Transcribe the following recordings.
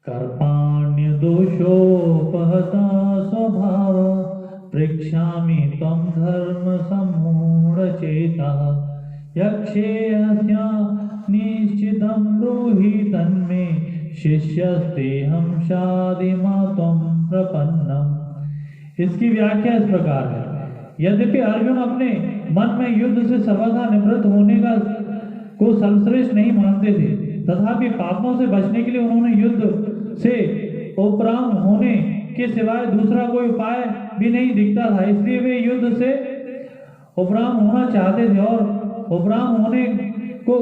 कर्पाण्य दोषोपहता स्वभाव पृच्छामि त्वं धर्म सम्मूढचेतः यक्षेऽस्या निश्चितं ब्रूहि तन्मे शिष्यस्तेऽहं शाधिमा त्वं प्रपन्नम्। इसकी व्याख्या इस प्रकार है। यद्यपि अर्जुन अपने मन में युद्ध से सर्वथा निवृत्त होने को सर्वश्रेष्ठ नहीं मानते थे, तथापि पापों से बचने के लिए उन्होंने युद्ध से उपराम होने के सिवाय दूसरा कोई उपाय भी नहीं दिखता था। इसलिए वे युद्ध से उपराम होना चाहते थे और उपराम होने को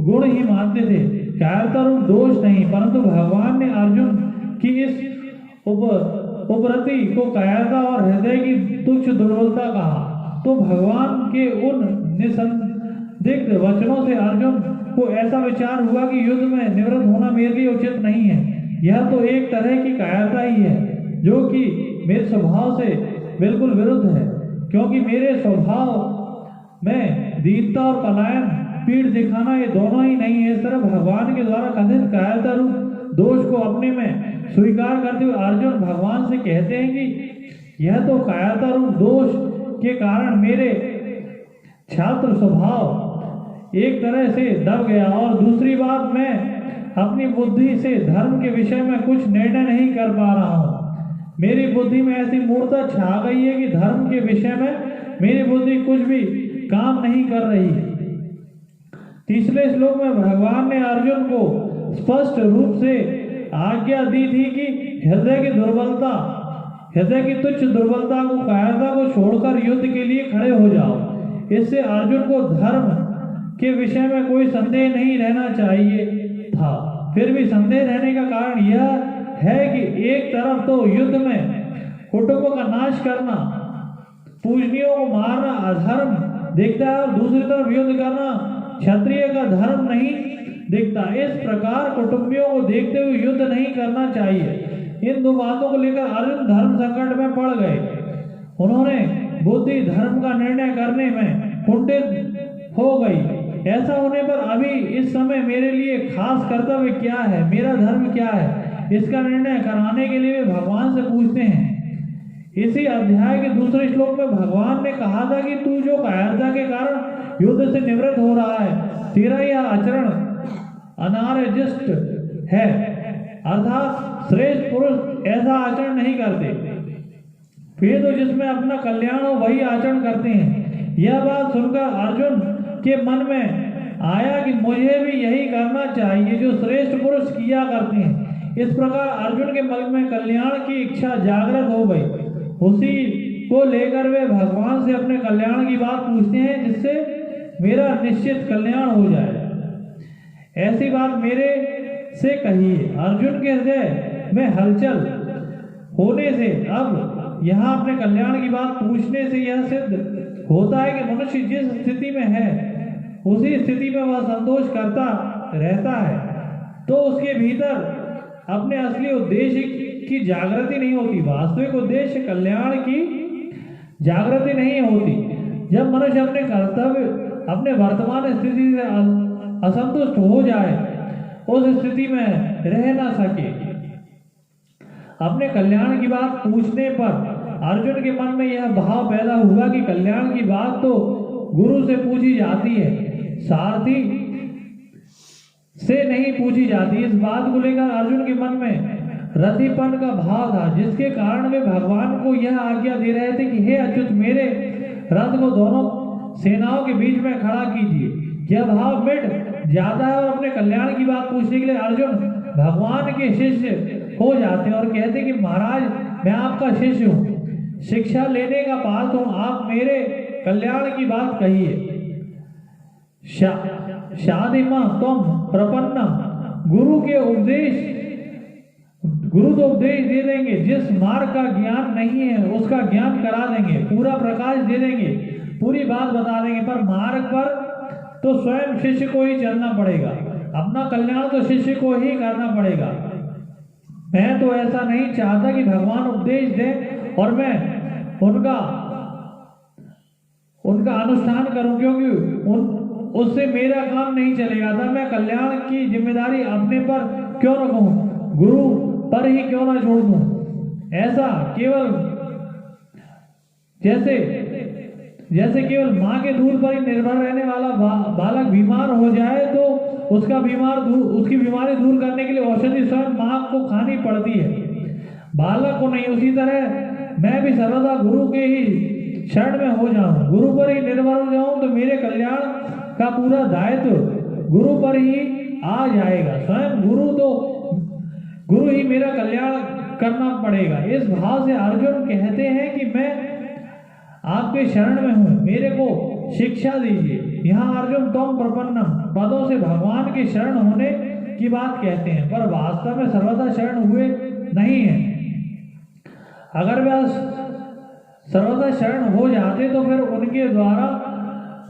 गुण ही मानते थे, कायरता रूप दोष नहीं। परंतु भगवान ने अर्जुन की इस उपरति को कायरता और हृदय की तुच्छ दुर्बलता कहा, तो भगवान के उन निसंदिग्ध वचनों से अर्जुन को ऐसा विचार हुआ कि युद्ध में निवृत्त होना मेरे लिए उचित नहीं है। यह तो एक तरह की कायरता ही है, जो कि मेरे स्वभाव से बिल्कुल विरुद्ध है, क्योंकि मेरे स्वभाव में दीनता और पलायन, पीठ दिखाना, ये दोनों ही नहीं है। इस तरह भगवान के द्वारा कथित कायरता रूप दोष को अपने में स्वीकार करते हुए अर्जुन भगवान से कहते हैं कि यह तो कायरता रूप दोष के कारण मेरे छात्र स्वभाव एक तरह से दब गया, और दूसरी बात मैं अपनी बुद्धि से धर्म के विषय में कुछ निर्णय नहीं कर पा रहा हूँ। मेरी बुद्धि में ऐसी मूर्खता छा गई है कि धर्म के विषय में मेरी बुद्धि कुछ भी काम नहीं कर रही है। तीसरे श्लोक में भगवान ने अर्जुन को स्पष्ट रूप से आज्ञा दी थी कि हृदय की तुच्छ दुर्बलता को, कायरता को छोड़कर युद्ध के लिए खड़े हो जाओ। इससे अर्जुन को धर्म के विषय में कोई संदेह नहीं रहना चाहिए था। फिर भी संदेह रहने का कारण यह है कि एक तरफ तो युद्ध में कुटुंबों का नाश करना, पूजनियों को मारना अधर्म दिखता है, और दूसरी तरफ युद्ध करना क्षत्रिय का धर्म नहीं दिखता। इस प्रकार कुटुंबियों को देखते हुए युद्ध नहीं करना चाहिए। इन दो बातों को लेकर अर्जुन धर्म संकट में पड़ गए। उन्होंने बुद्धि धर्म का निर्णय करने में कुंठित हो गई। ऐसा होने पर अभी इस समय मेरे लिए खास कर्तव्य क्या है, मेरा धर्म क्या है, इसका निर्णय कराने के लिए वे भगवान से पूछते हैं। इसी अध्याय के दूसरे श्लोक में भगवान ने कहा था कि तू जो कायरता के कारण युद्ध से निवृत्त हो रहा है, तेरा यह आचरण अनार्जिष्ट है, अर्थात श्रेष्ठ पुरुष ऐसा आचरण नहीं करते। फिर तो जिसमें अपना कल्याण हो वही आचरण करते हैं। यह बात सुनकर अर्जुन के मन में आया कि मुझे भी यही करना चाहिए जो श्रेष्ठ पुरुष किया करते हैं। इस प्रकार अर्जुन के मन में कल्याण की इच्छा जागृत हो गई। उसी को लेकर वे भगवान से अपने कल्याण की बात पूछते हैं, जिससे मेरा निश्चित कल्याण हो जाए। ऐसी बात मेरे से कहिए। अर्जुन के हृदय में हलचल होने से अब यहाँ अपने कल्याण की बात पूछने से यह सिद्ध होता है कि मनुष्य जिस स्थिति में है उसी स्थिति में वह संतोष करता रहता है, तो उसके भीतर अपने असली उद्देश्य की जागृति नहीं होती। वास्तविक उद्देश्य कल्याण की जागृति नहीं होती। जब मनुष्य अपने कर्तव्य, अपने वर्तमान स्थिति से असंतुष्ट हो जाए, उस स्थिति में रह ना सके। अपने कल्याण की बात पूछने पर अर्जुन के मन में यह भाव पैदा हुआ कि कल्याण की बात तो गुरु से पूछी जाती है, सारथी से नहीं पूछी जाती। इस बात को लेकर अर्जुन के मन में रतिपन का भाव था, जिसके कारण वे भगवान को यह आज्ञा दे रहे थे कि हे अच्युत, मेरे रथ को दोनों सेनाओं के बीच में खड़ा कीजिए। यह भाव मिट जाता है और अपने कल्याण की बात पूछने के लिए अर्जुन भगवान के शिष्य हो जाते हैं और कहते कि महाराज, मैं आपका शिष्य हूँ, शिक्षा लेने का पात्र हूँ, आप मेरे कल्याण की बात कहिए। शाधिमा त्वं प्रपन्नम। गुरु तो उपदेश दे देंगे, जिस मार्ग का ज्ञान नहीं है उसका ज्ञान करा देंगे, पूरा प्रकाश दे देंगे, पूरी बात बता देंगे। पर मार्ग पर तो स्वयं शिष्य को ही चलना पड़ेगा, अपना कल्याण तो शिष्य को ही करना पड़ेगा। मैं तो ऐसा नहीं चाहता कि भगवान उपदेश दें और मैं उनका अनुष्ठान करूं, क्योंकि उससे मेरा काम नहीं चलेगा। था मैं कल्याण की जिम्मेदारी अपने पर क्यों रखूं? गुरु पर ही क्यों ना छोड़ दूं। ऐसा केवल जैसे केवल माँ के दूध पर ही निर्भर रहने वाला बालक बीमार हो जाए तो उसकी बीमारी दूर करने के लिए औषधि स्वयं माँ को खानी पड़ती है, बालक को नहीं। उसी तरह मैं भी सर्वदा गुरु के ही शरण में हो जाऊं, गुरु पर ही निर्भर हो जाऊं तो मेरे कल्याण का पूरा दायित्व गुरु पर ही आ जाएगा। स्वयं गुरु ही मेरा कल्याण करना पड़ेगा। इस भाव से अर्जुन कहते हैं कि मैं आपके शरण में हूं, मेरे को शिक्षा दीजिए। यहाँ अर्जुन तम प्रपन्नम पदों से भगवान के शरण होने की बात कहते हैं, पर वास्तव में सर्वदा शरण हुए नहीं है। अगर वह सर्वदा शरण हो जाते तो फिर उनके द्वारा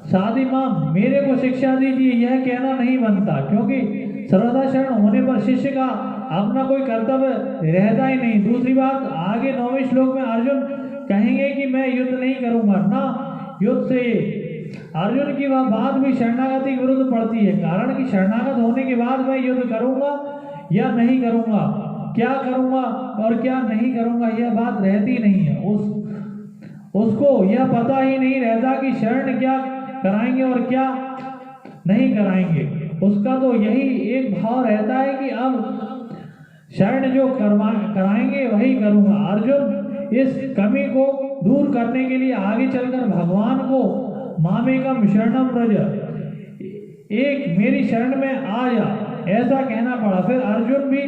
साधी मां मेरे को शिक्षा दीजिए यह कहना नहीं बनता, क्योंकि सर्वदा शरण होने पर शिष्य का अपना कोई कर्तव्य रहता ही नहीं। दूसरी बात, आगे 9वें श्लोक में अर्जुन कहेंगे कि मैं युद्ध नहीं करूंगा ना, युद्ध से अर्जुन की वह बात भी शरणागति विरुद्ध पड़ती है, कारण कि शरणागत होने के बाद मैं युद्ध करूंगा या नहीं करूंगा, क्या करूंगा और क्या नहीं करूंगा यह बात रहती नहीं है। उसको यह पता ही नहीं रहता कि शरण क्या कराएंगे और क्या नहीं कराएंगे। उसका तो यही एक भाव रहता है कि अब शरण जो कराएंगे वही करूंगा। अर्जुन इस कमी को दूर करने के लिए आगे चलकर भगवान को मामेकम शरणम व्रज, एक मेरी शरण में आ जा, ऐसा कहना पड़ा। फिर अर्जुन भी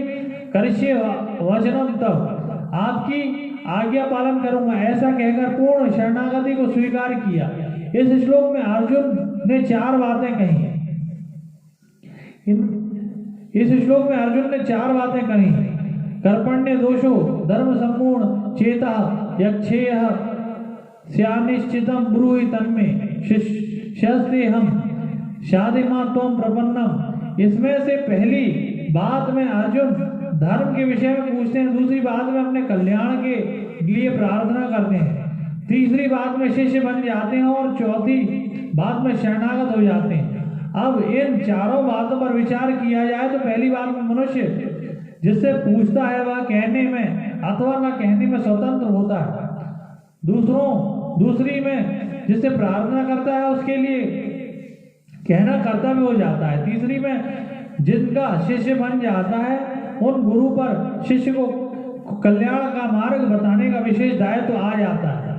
करिष्ये वचनम तब, आपकी आज्ञा पालन करूंगा, ऐसा कहकर पूर्ण शरणागति को स्वीकार किया। इस श्लोक में अर्जुन ने 4 बातें कही। इस श्लोक में अर्जुन ने 4 बातें कही। कर्पण्य दोषो धर्म सम्पूर्ण चेता यक्षेय स्यानिश्चितम ब्रूहि तन्मे शस्ते हम शादिमा त्वं प्रपन्नम। इसमें से पहली बात में अर्जुन धर्म के विषय में पूछते हैं, दूसरी बात में अपने कल्याण के लिए प्रार्थना करते हैं, तीसरी बात में शिष्य बन जाते हैं और चौथी बात में शरणागत हो जाते हैं। अब इन चारों बातों पर विचार किया जाए तो पहली बात में मनुष्य जिससे पूछता है वह कहने में अथवा न कहने में स्वतंत्र होता है। दूसरी में जिससे प्रार्थना करता है उसके लिए कहना कर्तव्य हो जाता है। तीसरी में जिनका शिष्य बन जाता है उन गुरु पर शिष्य को कल्याण का मार्ग बताने का विशेष दायित्व आ जाता है।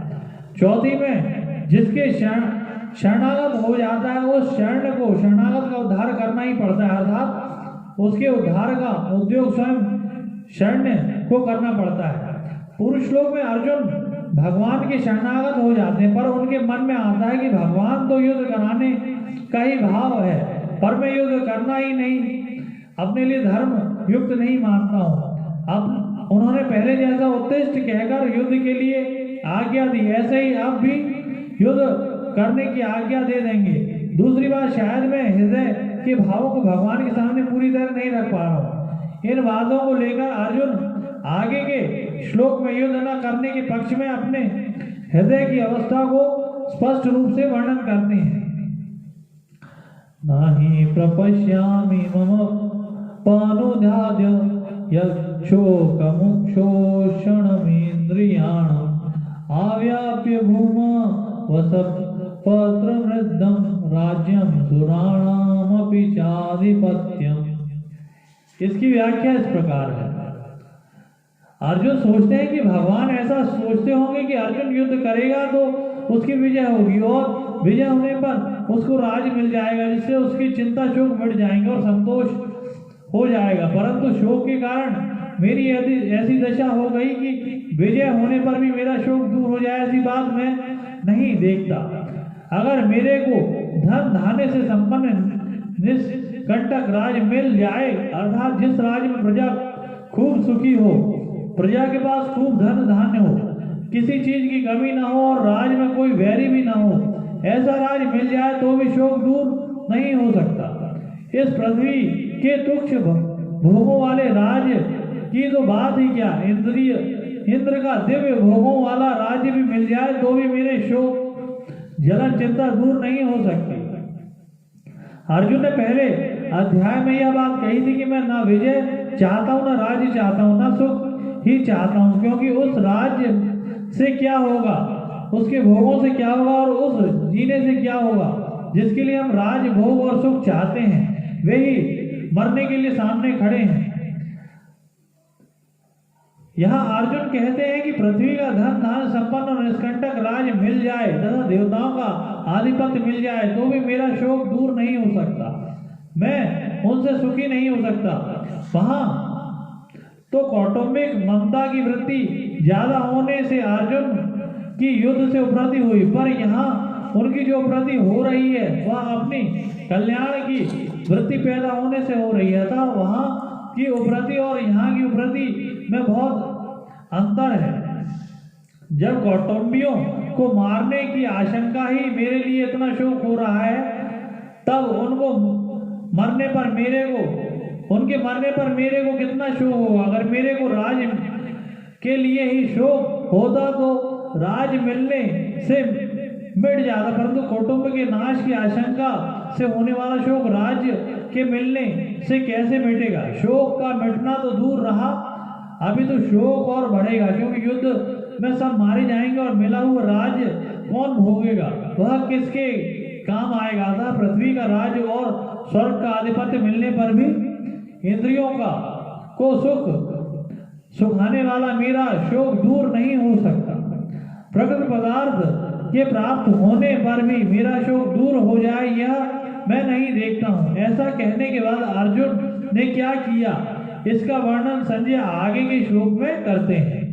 चौथी में जिसके शरणागत हो जाता है उस शरणागत का उद्धार करना ही पड़ता है, अर्थात उसके उद्धार का उद्योग स्वयं शरण को करना पड़ता है। पूर्व श्लोक में अर्जुन भगवान के शरणागत हो जाते हैं, पर उनके मन में आता है कि भगवान तो युद्ध कराने का ही भाव है, पर मैं युद्ध करना ही नहीं, अपने लिए धर्म युक्त नहीं मानता हूँ। अब उन्होंने पहले जैसा उत्तिष्ठ कहकर युद्ध के लिए आज्ञा दी, ऐसे ही अब भी युद्ध करने की आज्ञा दे देंगे। दूसरी बात, शायद मैं हृदय के भावों को भगवान के सामने पूरी तरह नहीं रख पा रहा हूँ। इन बातों को लेकर अर्जुन आगे के श्लोक में युद्ध न करने के पक्ष में अपने हृदय की अवस्था को स्पष्ट रूप से वर्णन करते हैं। नाहि प्रपश्यामि मम पानुधाद्य यक्षोकमुक्षोषणमिन्द्रियाणाम् आव्याप्य भूमा वसपत्रमृद्धं राज्यं सुराणामपि चाधिपत्यम्। इसकी व्याख्या इस प्रकार है। अर्जुन सोचते हैं कि भगवान ऐसा सोचते होंगे कि अर्जुन युद्ध करेगा तो उसकी विजय होगी और विजय होने पर उसको राज मिल जाएगा, जिससे उसकी चिंता शोक मिट जाएंगे और संतोष हो जाएगा। परंतु शोक के कारण मेरी ऐसी दशा हो गई कि विजय होने पर भी मेरा शोक दूर हो जाए, ऐसी बात मैं नहीं देखता। अगर मेरे को धन धान्य से संपन्न निष्कंटक राज मिल जाए, अर्थात जिस राज्य में प्रजा खूब सुखी हो, प्रजा के पास खूब धन धान्य हो, किसी चीज की कमी ना हो और राज में कोई वैरी भी ना हो, ऐसा राज मिल जाए तो भी शोक दूर नहीं हो सकता। इस पृथ्वी के तुच्छ भोगों वाले राज्य की तो बात ही क्या, इंद्र का दिव्य भोगों वाला राज्य भी मिल जाए तो भी मेरे शोक जलन चिंता दूर नहीं हो सकती। अर्जुन ने पहले अध्याय में यह बात कही थी कि मैं ना विजय चाहता हूँ ना राज्य चाहता हूँ ना सुख ही चाहता हूँ, क्योंकि उस राज्य से क्या होगा, उसके भोगों से क्या होगा और उस जीने से क्या होगा जिसके लिए हम राज भोग और सुख चाहते हैं, वे ही मरने के लिए सामने खड़े हैं। यहाँ अर्जुन कहते हैं कि पृथ्वी का धन धान संपन्न और निष्कंटक राज मिल जाए तथा देवताओं का आधिपत्य मिल जाए तो भी मेरा शोक दूर नहीं हो सकता, मैं उनसे सुखी नहीं हो सकता। वहां तो कौटुंबिक ममता की वृत्ति ज्यादा होने से अर्जुन की युद्ध से उपरति हुई, पर यहाँ उनकी जो उपरति हो रही है वह अपनी कल्याण की वृत्ति पैदा होने से हो रही है। अतः वहां की उपरति और यहाँ की उपरति में बहुत अंतर है। जब कौटुंबियों को मारने की आशंका ही मेरे लिए इतना शोक हो रहा है, तब उनके मरने पर मेरे को कितना शोक होगा। अगर मेरे को राज के लिए ही शोक होता तो राज मिलने से मिट जाता, परंतु कौटुंब के नाश की आशंका से होने वाला शोक राज्य के मिलने से कैसे मिटेगा। शोक का मिटना तो दूर रहा, अभी तो शोक और बढ़ेगा, क्योंकि युद्ध में सब मारे जाएंगे और मिला हुआ राज्य कौन भोगेगा, वह किसके काम आएगा। अतः पृथ्वी का राज्य और स्वर्ग का आधिपत्य मिलने पर भी इंद्रियों को सुखाने वाला मेरा शोक दूर नहीं हो सकता। प्रकृति पदार्थ के प्राप्त होने पर भी मेरा शोक दूर हो जाए यह मैं नहीं देखता हूँ। ऐसा कहने के बाद अर्जुन ने क्या किया, इसका वर्णन संजय आगे के श्लोक में करते हैं।